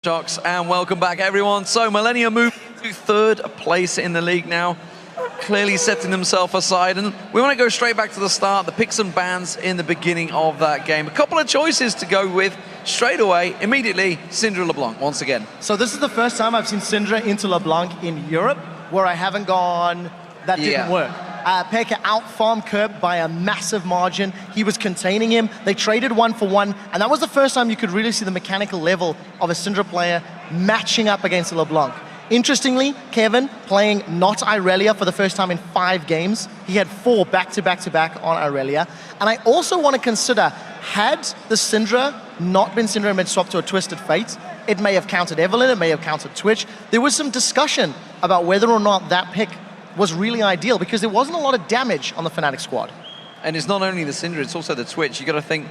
Jocks, and welcome back everyone. So Millenium moved to third place in the league now, clearly setting themselves aside, and we want to go straight back to the start, the picks and bans in the beginning of that game. A couple of choices to go with straight away, immediately, Syndra LeBlanc once again. So this is the first time I've seen Syndra into LeBlanc in Europe, where I haven't gone, that didn't work. Pekka out-farmed Kerb by a massive margin. He was containing him. They traded 1-for-1, and that was the first time you could really see the mechanical level of a Syndra player matching up against LeBlanc. Interestingly, Kevin playing not Irelia for the first time in 5 games. He had 4 back-to-back-to-back on Irelia. And I also want to consider, had the Syndra not been Syndra and been swapped to a Twisted Fate, it may have countered Evelyn, it may have countered Twitch. There was some discussion about whether or not that pick was really ideal because there wasn't a lot of damage on the Fnatic squad. And it's not only the Syndra, it's also the Twitch. You got to think,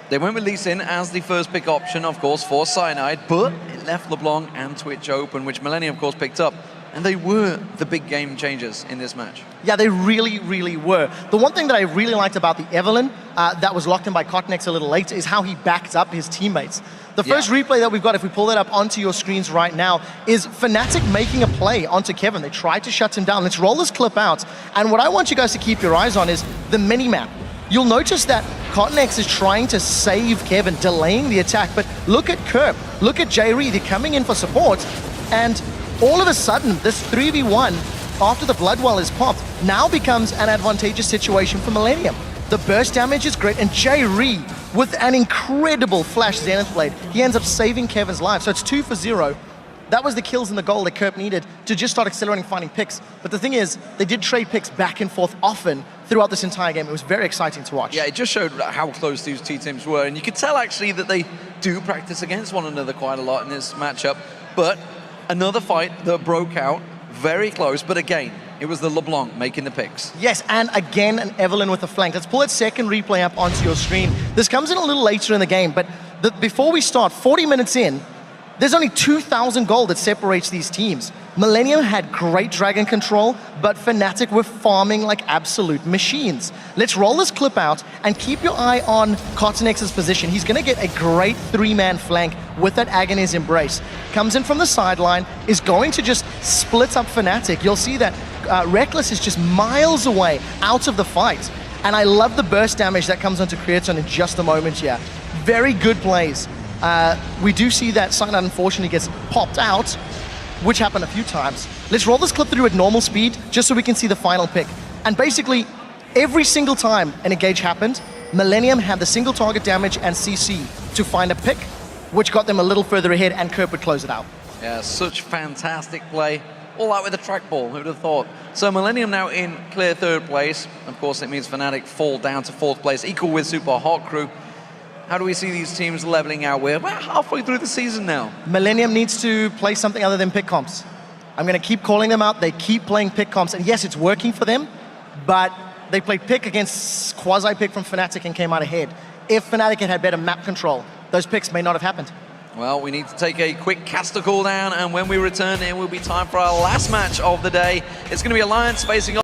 they went with Lee Sin as the first pick option, of course, for Cyanide, but it left LeBlanc and Twitch open, which Millenium, of course, picked up. And they were the big game changers in this match. Yeah, they really, really were. The one thing that I really liked about the Evelyn that was locked in by Cotnex a little later is how he backed up his teammates. The first replay that we've got, if we pull that up onto your screens right now, is Fnatic making a play onto Kevin. They tried to shut him down. Let's roll this clip out. And what I want you guys to keep your eyes on is the mini-map. You'll notice that Cotnex is trying to save Kevin, delaying the attack, but look at Kerb, look at J-Reed, they're coming in for support, and all of a sudden, this 3v1, after the Blood Well is popped, now becomes an advantageous situation for Millenium. The burst damage is great, and J-Reed, with an incredible flash Zenith Blade, he ends up saving Kevin's life, so it's 2 for 0. That was the kills and the goal that Kerb needed to just start accelerating finding picks. But the thing is, they did trade picks back and forth often throughout this entire game. It was very exciting to watch. Yeah, it just showed how close these two teams were, and you could tell actually that they do practice against one another quite a lot in this matchup. But another fight that broke out, very close, but again, it was the LeBlanc making the picks. Yes, and again, an Evelyn with a flank. Let's pull that second replay up onto your screen. This comes in a little later in the game, but before we start, 40 minutes in, there's only 2,000 gold that separates these teams. Millenium had great dragon control, but Fnatic were farming like absolute machines. Let's roll this clip out and keep your eye on Cotnex's position. He's gonna get a great 3-man flank with that Agony's Embrace. Comes in from the sideline, is going to just split up Fnatic. You'll see that Reckless is just miles away out of the fight. And I love the burst damage that comes onto Creaton in just a moment here. Very good plays. We do see that Cyanide unfortunately gets popped out, which happened a few times. Let's roll this clip through at normal speed, just so we can see the final pick. And basically, every single time an engage happened, Millenium had the single target damage and CC to find a pick, which got them a little further ahead, and Kerb would close it out. Yeah, such fantastic play. All out with the trackball, who'd have thought? So Millenium now in clear third place. Of course, it means Fnatic fall down to 4th place, equal with Super Hot Crew. How do we see these teams leveling out? We're halfway through the season now. Millenium needs to play something other than pick comps. I'm going to keep calling them out. They keep playing pick comps. And yes, it's working for them, but they played pick against quasi-pick from Fnatic and came out ahead. If Fnatic had better map control, those picks may not have happened. Well, we need to take a quick caster cooldown, and when we return, it will be time for our last match of the day. It's going to be Alliance facing